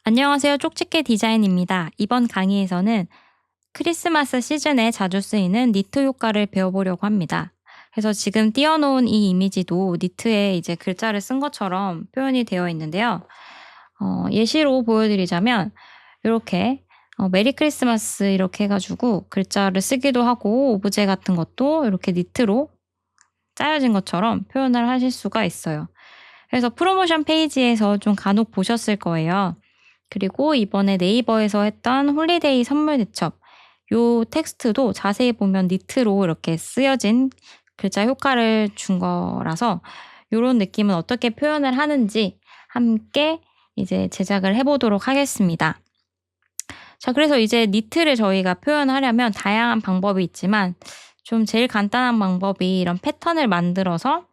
안녕하세요. 쪽집게 디자인입니다. 이번 강의에서는 크리스마스 시즌에 자주 쓰이는 니트 효과를 배워보려고 합니다. 그래서 지금 띄워놓은 이 이미지도 니트에 이제 글자를 쓴 것처럼 표현이 되어 있는데요. 예시로 보여드리자면 이렇게 메리 크리스마스 이렇게 해가지고 글자를 쓰기도 하고 오브제 같은 것도 이렇게 니트로 짜여진 것처럼 표현을 하실 수가 있어요. 그래서 프로모션 페이지에서 좀 간혹 보셨을 거예요. 그리고 이번에 네이버에서 했던 홀리데이 선물 대첩 요 텍스트도 자세히 보면 니트로 이렇게 쓰여진 글자 효과를 준 거라서 요런 느낌은 어떻게 표현을 하는지 함께 이제 제작을 해 보도록 하겠습니다. 자, 그래서 이제 니트를 저희가 표현하려면 다양한 방법이 있지만 좀 제일 간단한 방법이 이런 패턴을 만들어서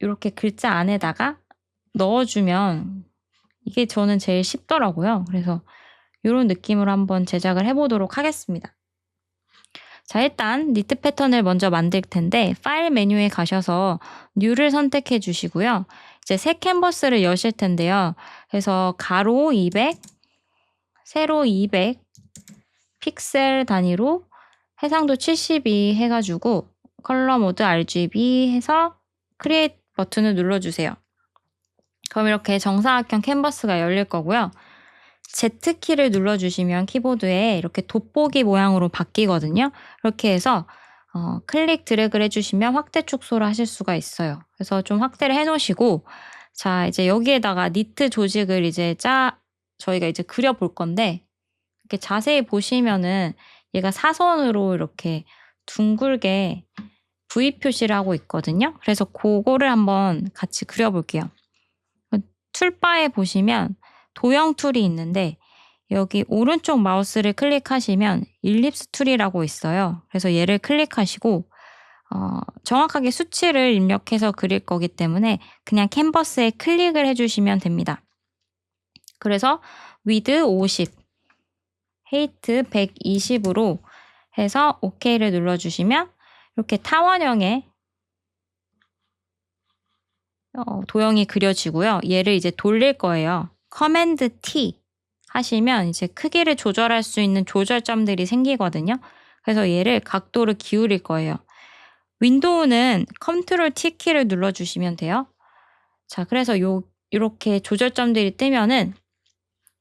요렇게 글자 안에다가 넣어주면 이게 저는 제일 쉽더라고요. 그래서 요런 느낌으로 한번 제작을 해 보도록 하겠습니다. 자, 일단 니트 패턴을 먼저 만들 텐데 파일 메뉴에 가셔서 뉴를 선택해 주시고요. 이제 새 캔버스를 여실 텐데요. 그래서 가로 200, 세로 200 픽셀 단위로 해상도 72 해가지고 컬러 모드 RGB 해서 크리에이트 버튼을 눌러주세요. 그럼 이렇게 정사각형 캔버스가 열릴 거고요. Z키를 눌러주시면 키보드에 이렇게 돋보기 모양으로 바뀌거든요. 이렇게 해서 클릭 드래그를 해주시면 확대 축소를 하실 수가 있어요. 그래서 좀 확대를 해놓으시고, 자, 이제 여기에다가 니트 조직을 이제 저희가 이제 그려볼 건데, 이렇게 자세히 보시면은 얘가 사선으로 이렇게 둥글게 V 표시를 하고 있거든요. 그래서 그거를 한번 같이 그려볼게요. 툴바에 보시면 도형 툴이 있는데 여기 오른쪽 마우스를 클릭하시면 일립스 툴이라고 있어요. 그래서 얘를 클릭하시고 정확하게 수치를 입력해서 그릴 거기 때문에 그냥 캔버스에 클릭을 해주시면 됩니다. 그래서 위드 50, 헤이트 120으로 해서 OK를 눌러주시면 이렇게 타원형의 도형이 그려지고요. 얘를 이제 돌릴 거예요. 커맨드 T 하시면 이제 크기를 조절할 수 있는 조절점들이 생기거든요. 그래서 얘를 각도를 기울일 거예요. 윈도우는 컨트롤 T 키를 눌러주시면 돼요. 자, 그래서 요렇게 조절점들이 뜨면은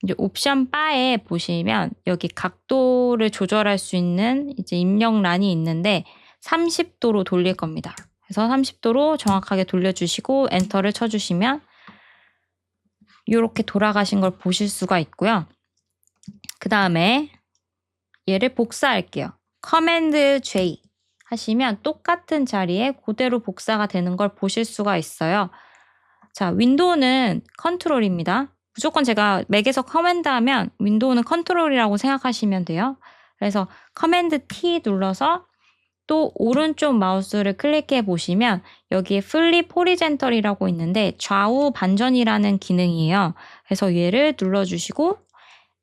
이제 옵션 바에 보시면 여기 각도를 조절할 수 있는 이제 입력란이 있는데 30도로 돌릴 겁니다. 그래서 30도로 정확하게 돌려주시고 엔터를 쳐주시면 이렇게 돌아가신 걸 보실 수가 있고요. 그 다음에 얘를 복사할게요. 커맨드 J 하시면 똑같은 자리에 그대로 복사가 되는 걸 보실 수가 있어요. 자, 윈도우는 컨트롤입니다. 무조건 제가 맥에서 커맨드 하면 윈도우는 컨트롤이라고 생각하시면 돼요. 그래서 커맨드 T 눌러서 또 오른쪽 마우스를 클릭해 보시면 여기에 플립 호리젠털이라고 있는데 좌우 반전이라는 기능이에요. 그래서 얘를 눌러주시고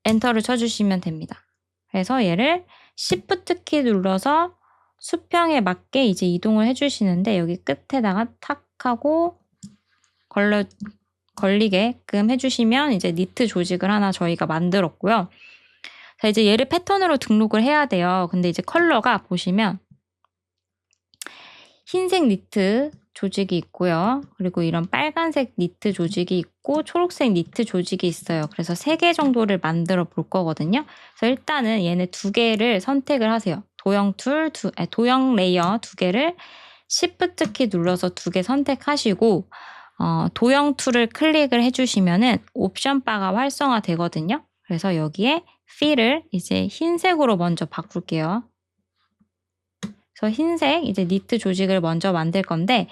엔터를 쳐주시면 됩니다. 그래서 얘를 Shift 키 눌러서 수평에 맞게 이제 이동을 해주시는데 여기 끝에다가 탁 하고 걸리게끔 해주시면 이제 니트 조직을 하나 저희가 만들었고요. 자, 이제 얘를 패턴으로 등록을 해야 돼요. 근데 이제 컬러가 보시면 흰색 니트 조직이 있고요. 그리고 이런 빨간색 니트 조직이 있고 초록색 니트 조직이 있어요. 그래서 3개 정도를 만들어 볼 거거든요. 그래서 일단은 얘네 2개를 선택을 하세요. 도형 레이어 2개를 Shift 키 눌러서 2개 선택하시고 도형 툴을 클릭을 해주시면은 옵션 바가 활성화 되거든요. 그래서 여기에 필을 이제 흰색으로 먼저 바꿀게요. 그래서 흰색 이제 니트 조직을 먼저 만들 건데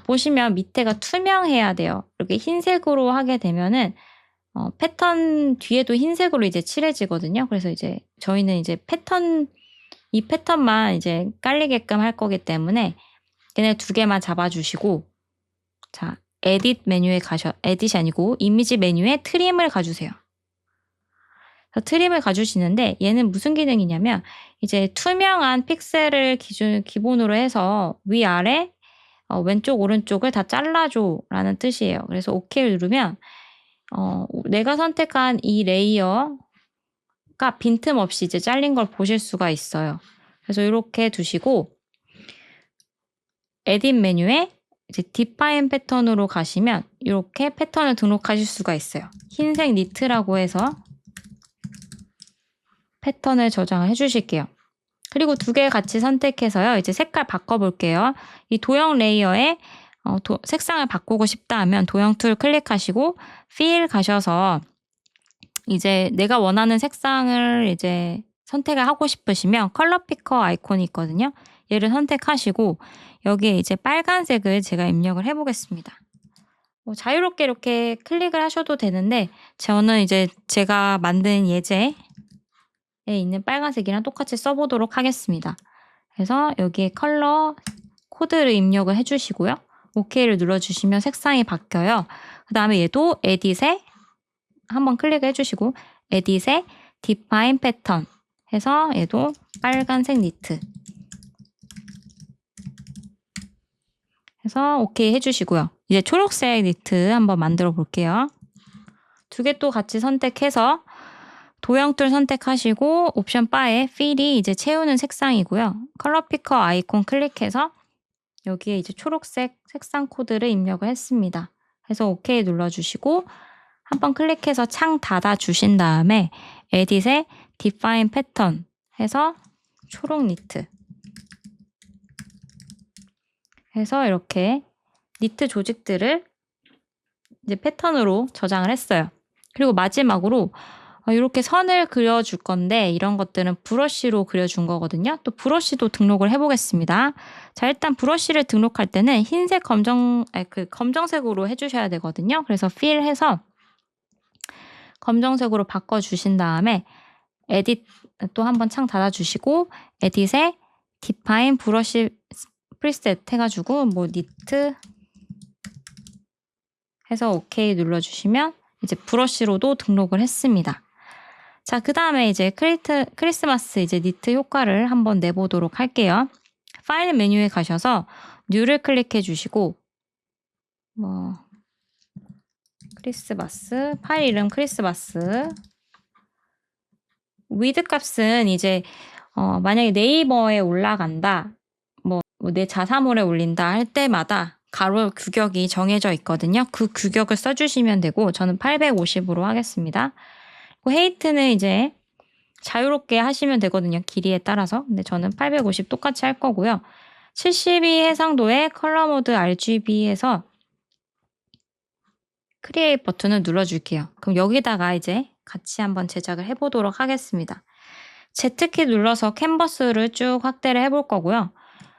보시면 밑에가 투명해야 돼요. 이렇게 흰색으로 하게 되면은 패턴 뒤에도 흰색으로 이제 칠해지거든요. 그래서 이제 저희는 이제 이 패턴만 이제 깔리게끔 할 거기 때문에 얘네 2개만 잡아주시고 자, 에딧 에딧이 아니고 이미지 메뉴에 트림을 가주세요. 트림을 가주시는데 얘는 무슨 기능이냐면 이제 투명한 픽셀을 기본으로 해서 위아래 왼쪽 오른쪽을 다 잘라줘 라는 뜻이에요. 그래서 OK를 누르면 내가 선택한 이 레이어가 빈틈없이 이제 잘린 걸 보실 수가 있어요. 그래서 이렇게 두시고 에딧 메뉴에 이제 디파인 패턴으로 가시면 이렇게 패턴을 등록하실 수가 있어요. 흰색 니트라고 해서 패턴을 저장을 해주실게요. 그리고 두 개 같이 선택해서요. 이제 색깔 바꿔볼게요. 이 도형 레이어에 색상을 바꾸고 싶다 하면 도형 툴 클릭하시고 필 가셔서 이제 내가 원하는 색상을 이제 선택을 하고 싶으시면 컬러 피커 아이콘이 있거든요. 얘를 선택하시고 여기에 이제 빨간색을 제가 입력을 해보겠습니다. 자유롭게 이렇게 클릭을 하셔도 되는데 저는 이제 제가 만든 예제에 있는 빨간색이랑 똑같이 써보도록 하겠습니다. 그래서 여기에 컬러 코드를 입력을 해주시고요. OK를 눌러주시면 색상이 바뀌어요. 그 다음에 얘도 에딧에 한번 클릭을 해주시고 에딧에 디파인 패턴 해서 얘도 빨간색 니트 해서 OK 해주시고요. 이제 초록색 니트 한번 만들어 볼게요. 두 개 또 같이 선택해서 도형 툴 선택하시고 옵션 바에 필이 이제 채우는 색상이고요. 컬러 피커 아이콘 클릭해서 여기에 이제 초록색 색상 코드를 입력을 했습니다. 그래서 OK 눌러주시고 한번 클릭해서 창 닫아 주신 다음에 에딧에 디파인 패턴 해서 초록 니트 해서 이렇게 니트 조직들을 이제 패턴으로 저장을 했어요. 그리고 마지막으로 이렇게 선을 그려줄 건데 이런 것들은 브러쉬로 그려준 거거든요. 또 브러쉬도 등록을 해보겠습니다. 자, 일단 브러쉬를 등록할 때는 흰색 검정색으로 해주셔야 되거든요. 그래서 필 해서 검정색으로 바꿔주신 다음에 에딧 또 한번 창 닫아주시고 에딧에 디파인 브러쉬 프리셋 해가지고 뭐 니트 해서 OK 눌러주시면 이제 브러쉬로도 등록을 했습니다. 자, 그 다음에 이제 크리스마스 이제 니트 효과를 한번 내보도록 할게요. 파일 메뉴에 가셔서 뉴를 클릭해 주시고 크리스마스 파일 이름 크리스마스 위드 값은 이제 만약에 네이버에 올라간다 내 자사몰에 올린다 할 때마다 가로 규격이 정해져 있거든요. 그 규격을 써주시면 되고 저는 850으로 하겠습니다. 헤이트는 이제 자유롭게 하시면 되거든요. 길이에 따라서. 근데 저는 850 똑같이 할 거고요. 72 해상도의 컬러 모드 RGB에서 크리에이트 버튼을 눌러줄게요. 그럼 여기다가 이제 같이 한번 제작을 해보도록 하겠습니다. Z키 눌러서 캔버스를 쭉 확대를 해볼 거고요.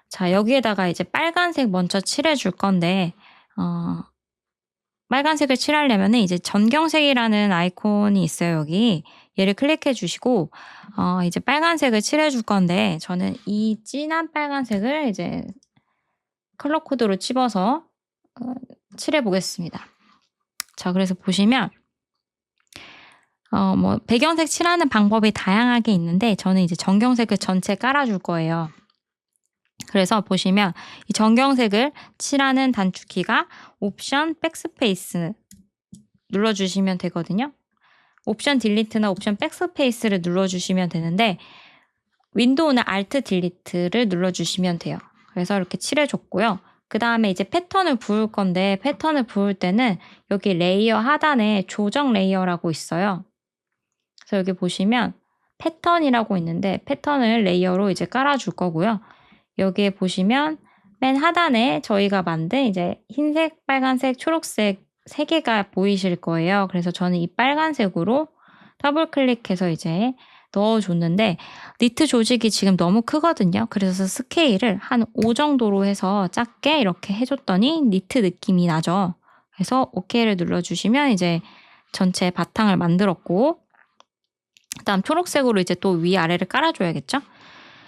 자, 여기에다가 이제 빨간색 먼저 칠해줄 건데 빨간색을 칠하려면 이제 전경색이라는 아이콘이 있어요. 여기 얘를 클릭해 주시고 이제 빨간색을 칠해줄 건데 저는 이 진한 빨간색을 이제 컬러 코드로 집어서 칠해 보겠습니다. 자, 그래서 보시면 배경색 칠하는 방법이 다양하게 있는데 저는 이제 전경색을 전체 깔아줄 거예요. 그래서 보시면 이 전경색을 칠하는 단축키가 옵션 백스페이스 눌러주시면 되거든요. 옵션 딜리트나 옵션 백스페이스를 눌러주시면 되는데 윈도우는 알트 딜리트를 눌러주시면 돼요. 그래서 이렇게 칠해줬고요. 그 다음에 이제 패턴을 부을 건데 패턴을 부을 때는 여기 레이어 하단에 조정 레이어라고 있어요. 그래서 여기 보시면 패턴이라고 있는데 패턴을 레이어로 이제 깔아줄 거고요. 여기에 보시면 맨 하단에 저희가 만든 이제 흰색, 빨간색, 초록색 3개가 보이실 거예요. 그래서 저는 이 빨간색으로 더블 클릭해서 이제 넣어줬는데 니트 조직이 지금 너무 크거든요. 그래서 스케일을 한 5 정도로 해서 작게 이렇게 해줬더니 니트 느낌이 나죠. 그래서 OK를 눌러주시면 이제 전체 바탕을 만들었고 그다음 초록색으로 이제 또 위아래를 깔아줘야겠죠.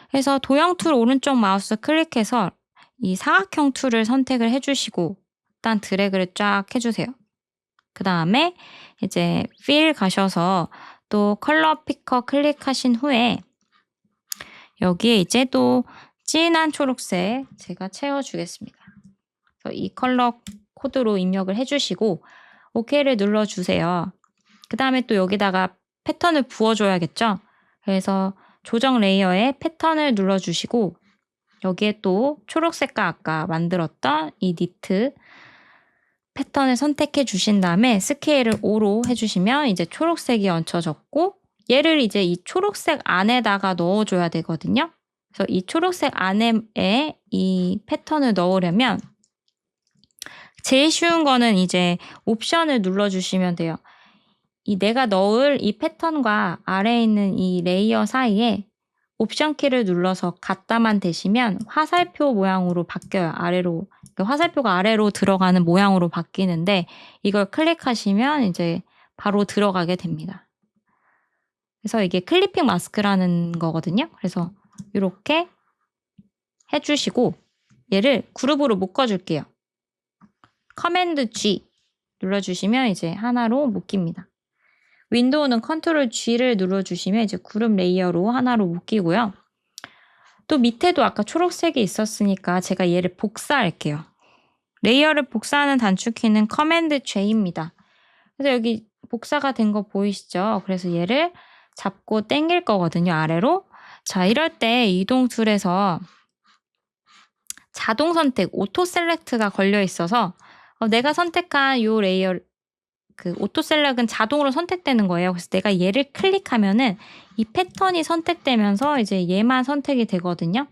그래서 도형 툴 오른쪽 마우스 클릭해서 이 사각형 툴을 선택을 해주시고 일단 드래그를 쫙 해주세요. 그 다음에 이제 필 가셔서 또 컬러 피커 클릭하신 후에 여기에 이제 또 진한 초록색 제가 채워주겠습니다. 그래서 이 컬러 코드로 입력을 해주시고 OK를 눌러주세요. 그 다음에 또 여기다가 패턴을 부어줘야겠죠? 그래서 조정 레이어에 패턴을 눌러주시고 여기에 또 초록색과 아까 만들었던 이 니트 패턴을 선택해 주신 다음에 스케일을 5로 해주시면 이제 초록색이 얹혀졌고 얘를 이제 이 초록색 안에다가 넣어줘야 되거든요. 그래서 이 초록색 안에 이 패턴을 넣으려면 제일 쉬운 거는 이제 옵션을 눌러주시면 돼요. 이 내가 넣을 이 패턴과 아래에 있는 이 레이어 사이에 옵션 키를 눌러서 갖다만 대시면 화살표 모양으로 바뀌어요. 아래로. 화살표가 아래로 들어가는 모양으로 바뀌는데 이걸 클릭하시면 이제 바로 들어가게 됩니다. 그래서 이게 클리핑 마스크라는 거거든요. 그래서 이렇게 해주시고 얘를 그룹으로 묶어줄게요. 커맨드 G 눌러주시면 이제 하나로 묶입니다. 윈도우는 컨트롤 G를 눌러주시면 이제 그룹 레이어로 하나로 묶이고요. 또 밑에도 아까 초록색이 있었으니까 제가 얘를 복사할게요. 레이어를 복사하는 단축키는 커맨드 J입니다. 그래서 여기 복사가 된 거 보이시죠? 그래서 얘를 잡고 당길 거거든요, 아래로. 자, 이럴 때 이동 툴에서 자동 선택, 오토 셀렉트가 걸려 있어서 내가 선택한 이 레이어 그 오토 셀렉은 자동으로 선택되는 거예요. 그래서 내가 얘를 클릭하면은 이 패턴이 선택되면서 이제 얘만 선택이 되거든요.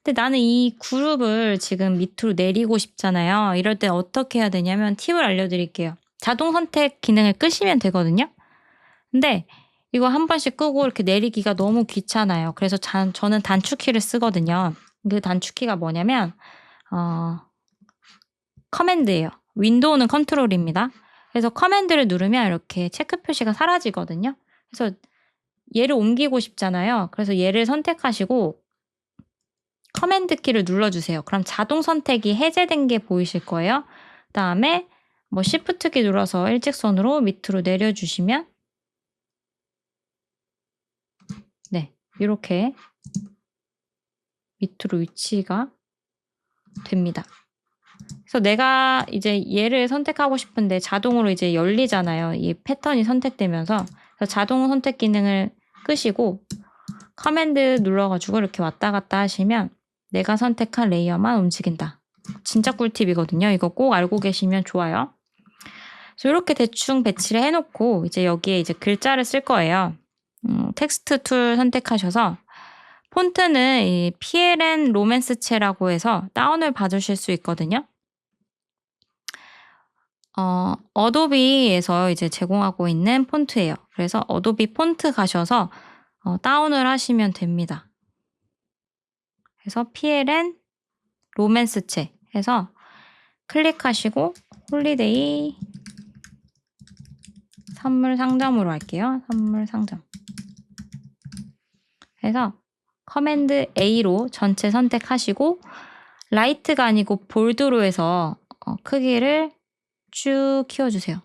근데 나는 이 그룹을 지금 밑으로 내리고 싶잖아요. 이럴 때 어떻게 해야 되냐면 팁을 알려드릴게요. 자동 선택 기능을 끄시면 되거든요. 근데 이거 한 번씩 끄고 이렇게 내리기가 너무 귀찮아요. 그래서 저는 단축키를 쓰거든요. 그 단축키가 뭐냐면 커맨드예요. 윈도우는 컨트롤입니다. 그래서 커맨드를 누르면 이렇게 체크 표시가 사라지거든요. 그래서 얘를 옮기고 싶잖아요. 그래서 얘를 선택하시고 커맨드 키를 눌러주세요. 그럼 자동 선택이 해제된 게 보이실 거예요. 그 다음에 뭐 Shift 키 눌러서 일직선으로 밑으로 내려주시면 네, 이렇게 밑으로 위치가 됩니다. 그래서 내가 이제 얘를 선택하고 싶은데 자동으로 이제 열리잖아요. 이 패턴이 선택되면서. 그래서 자동 선택 기능을 끄시고 커맨드 눌러가지고 이렇게 왔다 갔다 하시면 내가 선택한 레이어만 움직인다. 진짜 꿀팁이거든요. 이거 꼭 알고 계시면 좋아요. 그래서 이렇게 대충 배치를 해놓고 이제 여기에 이제 글자를 쓸 거예요. 텍스트 툴 선택하셔서 폰트는 이 PLN 로맨스체라고 해서 다운을 받으실 수 있거든요. 어도비에서 이제 제공하고 있는 폰트예요. 그래서 어도비 폰트 가셔서 다운을 하시면 됩니다. 그래서 PLN 로맨스체 해서 클릭하시고 홀리데이 선물 상점으로 할게요. 선물 상점. 그래서 커맨드 A로 전체 선택하시고 라이트가 아니고 볼드로 해서 크기를 쭉 키워주세요.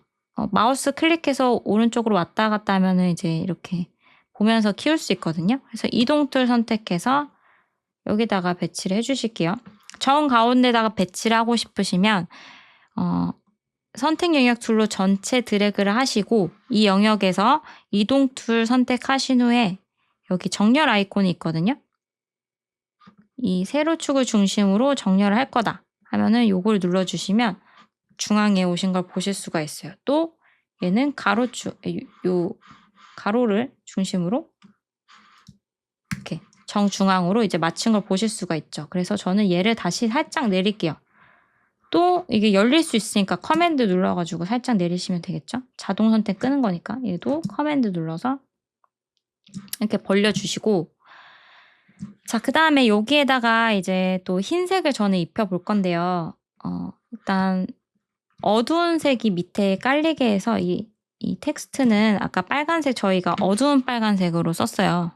마우스 클릭해서 오른쪽으로 왔다 갔다 하면은 이제 이렇게 보면서 키울 수 있거든요. 그래서 이동 툴 선택해서 여기다가 배치를 해주실게요. 정 가운데다가 배치를 하고 싶으시면 선택 영역 툴로 전체 드래그를 하시고 이 영역에서 이동 툴 선택하신 후에 여기 정렬 아이콘이 있거든요. 이 세로축을 중심으로 정렬을 할 거다 하면은 요걸 눌러주시면 중앙에 오신 걸 보실 수가 있어요. 또 얘는 요 가로를 중심으로 이렇게 정중앙으로 이제 맞춘 걸 보실 수가 있죠. 그래서 저는 얘를 다시 살짝 내릴게요. 또 이게 열릴 수 있으니까 커맨드 눌러가지고 살짝 내리시면 되겠죠. 자동 선택 끄는 거니까 얘도 커맨드 눌러서 이렇게 벌려주시고 자, 그 다음에 여기에다가 이제 또 흰색을 저는 입혀볼 건데요. 일단 어두운 색이 밑에 깔리게 해서 이 텍스트는 아까 빨간색 저희가 어두운 빨간색으로 썼어요.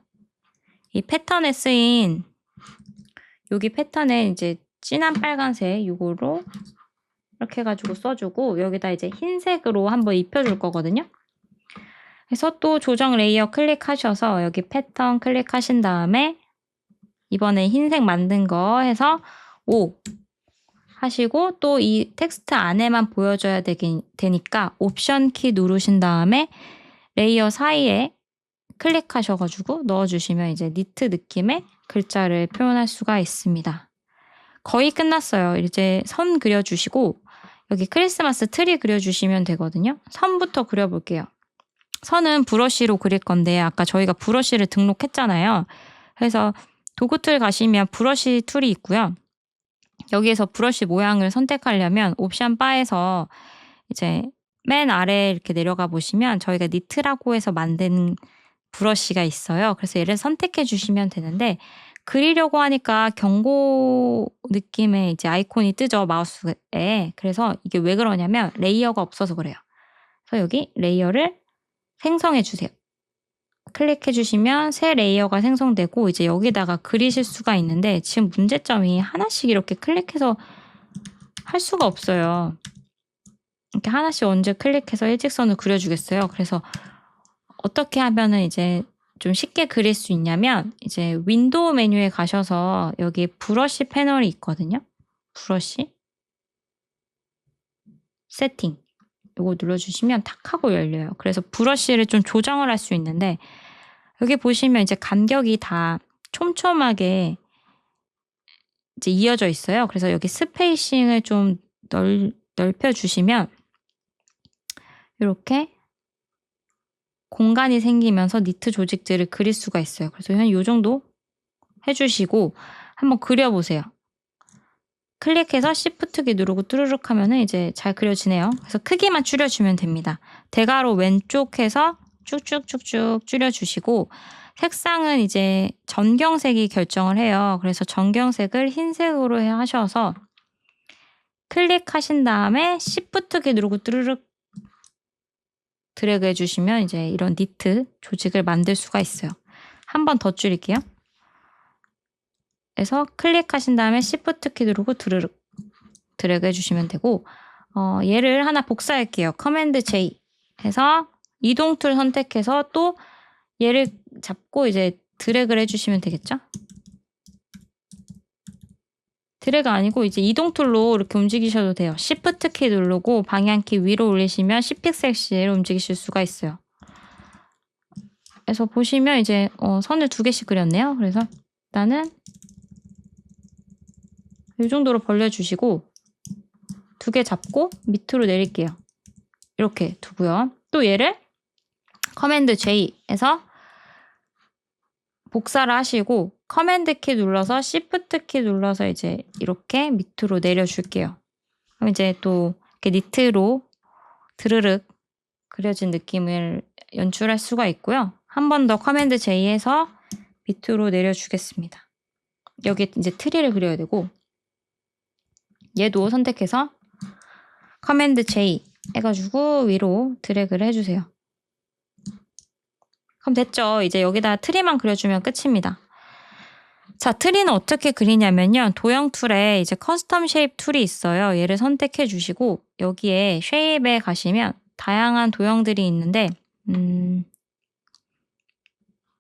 이 패턴에 쓰인 여기 패턴에 이제 진한 빨간색 이거로 이렇게 해가지고 써주고 여기다 이제 흰색으로 한번 입혀줄 거거든요. 그래서 또 조정 레이어 클릭하셔서 여기 패턴 클릭하신 다음에 이번에 흰색 만든 거 해서 5 하시고 또 이 텍스트 안에만 보여줘야 되니까 옵션 키 누르신 다음에 레이어 사이에 클릭하셔가지고 넣어주시면 이제 니트 느낌의 글자를 표현할 수가 있습니다. 거의 끝났어요. 이제 선 그려주시고 여기 크리스마스 트리 그려주시면 되거든요. 선부터 그려볼게요. 선은 브러쉬로 그릴 건데 아까 저희가 브러쉬를 등록했잖아요. 그래서 도구 툴 가시면 브러쉬 툴이 있고요. 여기에서 브러쉬 모양을 선택하려면 옵션 바에서 이제 맨 아래 이렇게 내려가 보시면 저희가 니트라고 해서 만든 브러쉬가 있어요. 그래서 얘를 선택해 주시면 되는데 그리려고 하니까 경고 느낌의 이제 아이콘이 뜨죠, 마우스에. 그래서 이게 왜 그러냐면 레이어가 없어서 그래요. 그래서 여기 레이어를 생성해 주세요. 클릭해 주시면 새 레이어가 생성되고 이제 여기다가 그리실 수가 있는데 지금 문제점이 하나씩 이렇게 클릭해서 할 수가 없어요. 이렇게 하나씩 언제 클릭해서 일직선을 그려주겠어요. 그래서 어떻게 하면은 이제 좀 쉽게 그릴 수 있냐면 이제 윈도우 메뉴에 가셔서 여기 브러쉬 패널이 있거든요. 브러쉬 세팅 이거 눌러주시면 탁 하고 열려요. 그래서 브러쉬를 좀 조정을 할 수 있는데 여기 보시면 이제 간격이 다 촘촘하게 이제 이어져 있어요. 그래서 여기 스페이싱을 좀 넓혀주시면 이렇게 공간이 생기면서 니트 조직들을 그릴 수가 있어요. 그래서 한 이 정도 해주시고 한번 그려보세요. 클릭해서 Shift 키 누르고 뚜루룩 하면은 이제 잘 그려지네요. 그래서 크기만 줄여주면 됩니다. 대괄호 왼쪽에서 쭉쭉쭉쭉 줄여주시고 색상은 이제 전경색이 결정을 해요. 그래서 전경색을 흰색으로 하셔서 클릭하신 다음에 Shift 키 누르고 뚜루룩 드래그 해주시면 이제 이런 니트 조직을 만들 수가 있어요. 한 번 더 줄일게요. 그래서 클릭하신 다음에 Shift 키 누르고 드르륵 드래그 해주시면 되고 얘를 하나 복사할게요. 커맨드 J 해서 이동 툴 선택해서 또 얘를 잡고 이제 드래그를 해주시면 되겠죠? 드래그 아니고 이제 이동 툴로 이렇게 움직이셔도 돼요. Shift 키 누르고 방향키 위로 올리시면 10픽셀씩 움직이실 수가 있어요. 그래서 보시면 이제 선을 2개씩 그렸네요. 그래서 일단은 이 정도로 벌려주시고 2개 잡고 밑으로 내릴게요. 이렇게 두고요. 또 얘를 커맨드 J에서 복사를 하시고 커맨드 키 눌러서 Shift 키 눌러서 이제 이렇게 밑으로 내려줄게요. 그럼 이제 또 이렇게 니트로 드르륵 그려진 느낌을 연출할 수가 있고요. 한 번 더 커맨드 J에서 밑으로 내려주겠습니다. 여기 이제 트리를 그려야 되고 얘도 선택해서 커맨드 J 해가지고 위로 드래그를 해주세요. 그럼 됐죠. 이제 여기다 트리만 그려주면 끝입니다. 자, 트리는 어떻게 그리냐면요. 도형 툴에 이제 커스텀 쉐입 툴이 있어요. 얘를 선택해 주시고 여기에 쉐입에 가시면 다양한 도형들이 있는데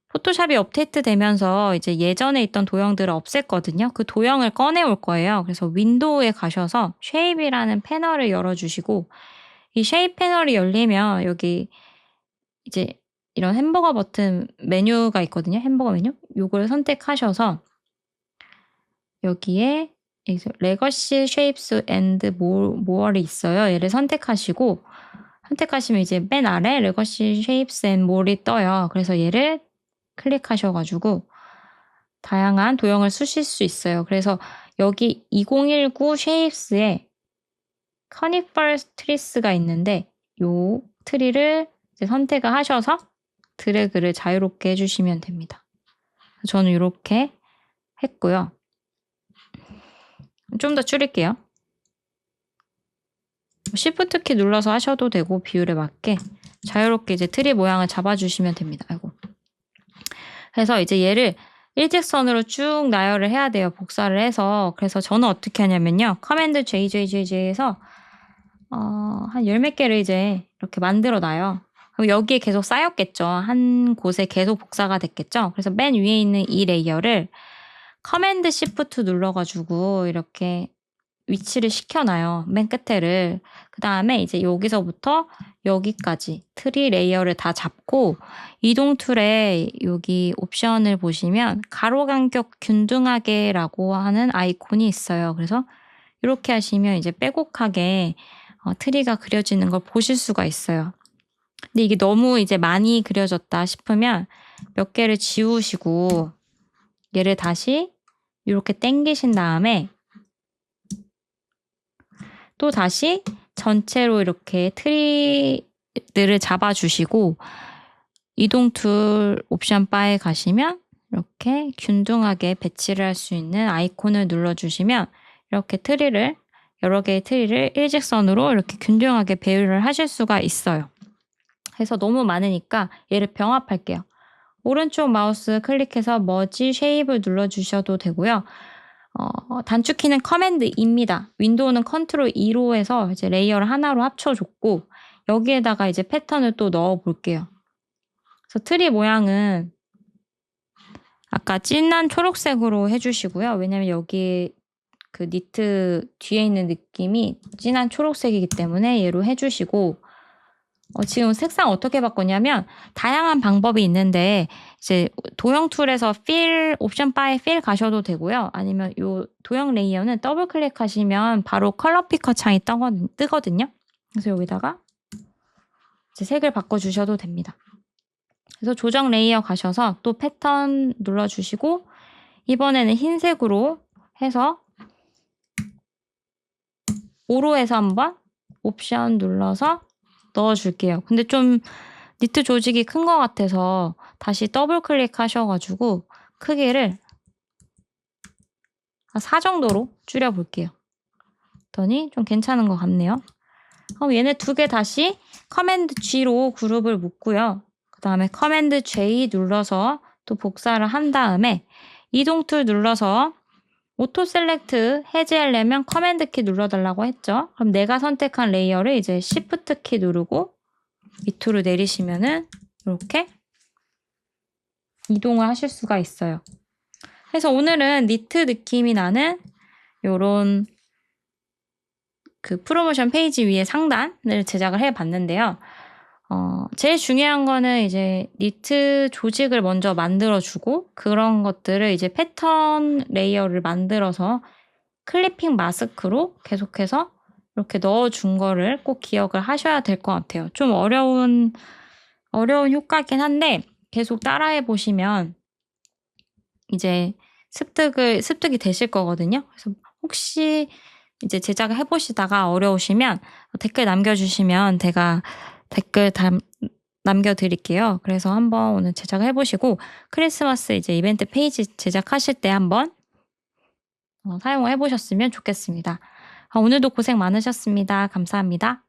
포토샵이 업데이트 되면서 이제 예전에 있던 도형들을 없앴거든요. 그 도형을 꺼내올 거예요. 그래서 윈도우에 가셔서 쉐입이라는 패널을 열어주시고 이 쉐입 패널이 열리면 여기 이제 이런 햄버거 버튼 메뉴가 있거든요. 햄버거 메뉴. 요걸 선택하셔서 여기에 레거시 쉐입스 앤드 모어이 있어요. 얘를 선택하시고 선택하시면 이제 맨 아래 레거시 쉐입스 앤 모어이 떠요. 그래서 얘를 클릭하셔가지고 다양한 도형을 쓰실 수 있어요. 그래서 여기 2019 쉐입스에 커니펄 트리스가 있는데 요 트리를 이제 선택을 하셔서 드래그를 자유롭게 해주시면 됩니다. 저는 이렇게 했고요. 좀 더 줄일게요. Shift 키 눌러서 하셔도 되고 비율에 맞게 자유롭게 이제 트리 모양을 잡아주시면 됩니다. 아이고. 그래서 이제 얘를 일직선으로 쭉 나열을 해야 돼요. 복사를 해서. 그래서 저는 어떻게 하냐면요. 커맨드 JJJJ에서 한 10몇 개를 이제 이렇게 만들어 놔요. 그럼 여기에 계속 쌓였겠죠. 한 곳에 계속 복사가 됐겠죠. 그래서 맨 위에 있는 이 레이어를 커맨드 시프트 눌러가지고 이렇게 위치를 시켜놔요. 맨 끝에를. 그 다음에 이제 여기서부터 여기까지 트리 레이어를 다 잡고 이동 툴에 여기 옵션을 보시면 가로 간격 균등하게라고 하는 아이콘이 있어요. 그래서 이렇게 하시면 이제 빼곡하게 트리가 그려지는 걸 보실 수가 있어요. 근데 이게 너무 이제 많이 그려졌다 싶으면 몇 개를 지우시고 얘를 다시 이렇게 당기신 다음에 또 다시 전체로 이렇게 트리들을 잡아주시고 이동 툴 옵션 바에 가시면 이렇게 균등하게 배치를 할 수 있는 아이콘을 눌러주시면 이렇게 트리를 여러 개의 트리를 일직선으로 이렇게 균등하게 배열을 하실 수가 있어요. 그래서 너무 많으니까 얘를 병합할게요. 오른쪽 마우스 클릭해서 머지 쉐입을 눌러주셔도 되고요. 단축키는 커맨드 E입니다. 윈도우는 컨트롤 E로 해서 이제 레이어를 하나로 합쳐줬고 여기에다가 이제 패턴을 또 넣어 볼게요. 그래서 트리 모양은 아까 진한 초록색으로 해주시고요. 왜냐면 여기 그 니트 뒤에 있는 느낌이 진한 초록색이기 때문에 얘로 해주시고 지금 색상 어떻게 바꿨냐면 다양한 방법이 있는데 이제 도형 툴에서 필 옵션 바에 필 가셔도 되고요. 아니면 이 도형 레이어는 더블 클릭하시면 바로 컬러 피커 창이 뜨거든요. 그래서 여기다가 이제 색을 바꿔주셔도 됩니다. 그래서 조정 레이어 가셔서 또 패턴 눌러주시고 이번에는 흰색으로 해서 오로에서 한번 옵션 눌러서 넣어줄게요. 근데 좀 니트 조직이 큰 것 같아서 다시 더블 클릭하셔가지고 크기를 한 4 정도로 줄여볼게요. 그랬더니 좀 괜찮은 것 같네요. 그럼 얘네 두 개 다시 커맨드 G로 그룹을 묶고요. 그 다음에 커맨드 J 눌러서 또 복사를 한 다음에 이동 툴 눌러서 오토 셀렉트 해제하려면 커맨드 키 눌러달라고 했죠. 그럼 내가 선택한 레이어를 이제 Shift 키 누르고 밑으로 내리시면은 이렇게 이동을 하실 수가 있어요. 그래서 오늘은 니트 느낌이 나는 요런 그 프로모션 페이지 위에 상단을 제작을 해봤는데요. 제일 중요한 거는 이제 니트 조직을 먼저 만들어주고 그런 것들을 이제 패턴 레이어를 만들어서 클리핑 마스크로 계속해서 이렇게 넣어준 거를 꼭 기억을 하셔야 될 것 같아요. 좀 어려운 효과긴 한데 계속 따라해 보시면 이제 습득이 되실 거거든요. 그래서 혹시 이제 제작을 해보시다가 어려우시면 댓글 남겨주시면 제가 댓글 남겨드릴게요. 그래서 한번 오늘 제작을 해보시고 크리스마스 이제 이벤트 페이지 제작하실 때 한번 사용을 해보셨으면 좋겠습니다. 오늘도 고생 많으셨습니다. 감사합니다.